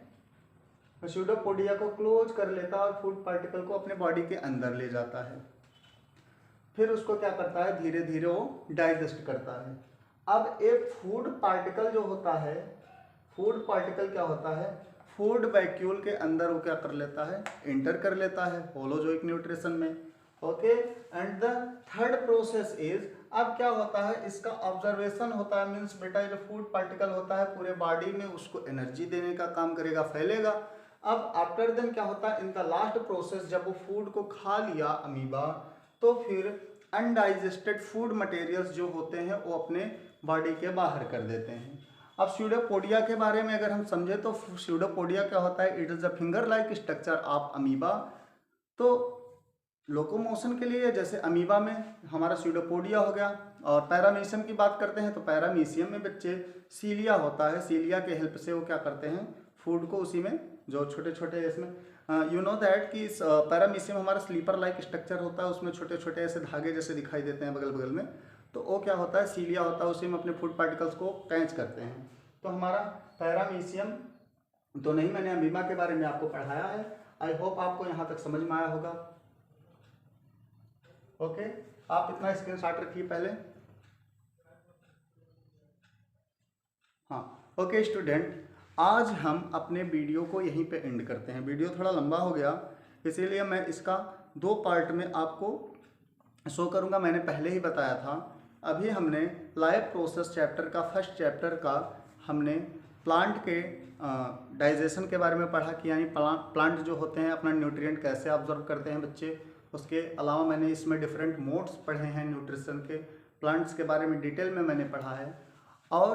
स्यूडोपोडिया को क्लोज कर लेता है और फूड पार्टिकल को अपने बॉडी के अंदर ले जाता है। फिर उसको क्या करता है, धीरे धीरे वो डाइजेस्ट करता है। अब एक फूड पार्टिकल जो होता है, फूड पार्टिकल क्या होता है, फूड वैक्यूल के अंदर वो क्या कर लेता है, एंटर कर लेता है होलोजोइक न्यूट्रिशन में। Okay, and the third process is, अब क्या होता है, इसका ऑब्जर्वेशन होता है। मीन्स बेटा ये जो फूड पार्टिकल होता है पूरे बॉडी में उसको एनर्जी देने का काम करेगा, फैलेगा। अब आफ्टर देन क्या होता है, इन द लास्ट प्रोसेस, जब वो फूड को खा लिया अमीबा, तो फिर अनडाइजेस्टेड फूड मटेरियल्स जो होते हैं वो अपने बॉडी के बाहर कर देते हैं। अब स्यूडोपोडिया के बारे में अगर हम समझे तो स्यूडोपोडिया क्या होता है, it is a finger like structure of amoeba. तो लोकोमोशन के लिए जैसे अमीबा में हमारा स्यूडोपोडिया हो गया, और पैरामीशियम की बात करते हैं तो पैरामीशियम में बच्चे सीलिया होता है, सीलिया के हेल्प से वो क्या करते हैं, फूड को उसी में जो छोटे छोटे इसमें यू नो दैट कि पैरामीशियम हमारा स्लीपर लाइक स्ट्रक्चर होता है, उसमें छोटे छोटे ऐसे धागे जैसे दिखाई देते हैं बगल बगल में, तो वो क्या होता है, सीलिया होता है, उसी में अपने फूड पार्टिकल्स को कैच करते हैं। तो हमारा पैरामीशियम तो नहीं, मैंने अमीबा के बारे में आपको पढ़ाया है। आई होप आपको यहाँ तक समझ में आया होगा। ओके, आप इतना स्क्रीनशॉट रखिए पहले। हाँ, ओके स्टूडेंट, आज हम अपने वीडियो को यहीं पे एंड करते हैं। वीडियो थोड़ा लंबा हो गया, इसीलिए मैं इसका 2 पार्ट में आपको शो करूँगा। मैंने पहले ही बताया था, अभी हमने लाइफ प्रोसेस चैप्टर का फर्स्ट चैप्टर का हमने प्लांट के डाइजेशन के बारे में पढ़ा कि यानी प्लांट जो होते हैं अपना न्यूट्रिएंट कैसे ऑब्जर्व करते हैं बच्चे। उसके अलावा मैंने इसमें डिफरेंट मोड्स पढ़े हैं न्यूट्रिशन के, प्लांट्स के बारे में डिटेल में मैंने पढ़ा है। और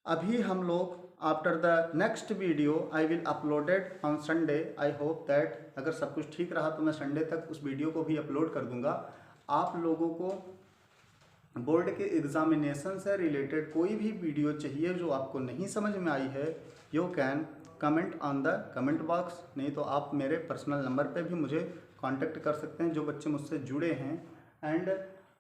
अभी हम लोग after the next video I will uploaded on Sunday. I hope that अगर सब कुछ ठीक रहा तो मैं संडे तक उस वीडियो को भी अपलोड कर दूंगा। आप लोगों को बोर्ड के एग्जामिनेशन से रिलेटेड कोई भी वीडियो चाहिए जो आपको नहीं समझ में आई है, you can comment on the comment box. नहीं तो आप मेरे पर्सनल नंबर पे भी मुझे कांटेक्ट कर सकते हैं जो बच्चे मुझसे जुड़े हैं। एंड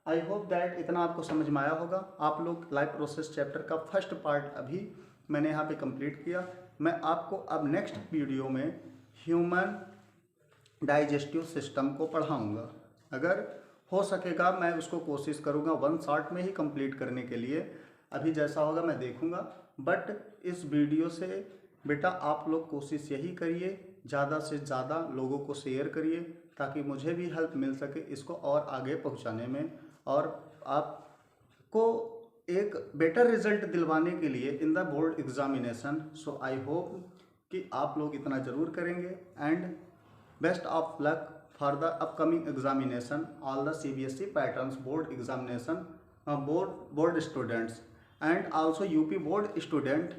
आई होप दैट इतना आपको समझ में आया होगा। आप लोग लाइफ प्रोसेस चैप्टर का फर्स्ट पार्ट अभी मैंने यहाँ पे कंप्लीट किया। मैं आपको अब नेक्स्ट वीडियो में ह्यूमन डाइजेस्टिव सिस्टम को पढ़ाऊँगा। अगर हो सकेगा मैं उसको कोशिश करूँगा 1 शॉट में ही कंप्लीट करने के लिए। अभी जैसा होगा मैं देखूँगा, बट इस वीडियो से बेटा आप लोग कोशिश यही करिए, ज़्यादा से ज़्यादा लोगों को शेयर करिए ताकि मुझे भी हेल्प मिल सके इसको और आगे पहुँचाने में, और आपको एक बेटर रिजल्ट दिलवाने के लिए in the board examination. So I hope कि आप लोग इतना ज़रूर करेंगे। And best of luck for the upcoming examination, all the CBSE patterns board examination board students and also UP board student,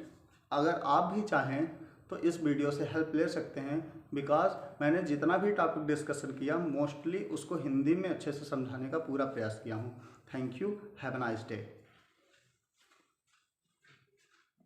अगर आप भी चाहें तो इस वीडियो से हेल्प ले सकते हैं। बिकॉज मैंने जितना भी टॉपिक डिस्कशन किया मोस्टली उसको हिंदी में अच्छे से समझाने का पूरा प्रयास किया हूँ। Thank you, have a nice day.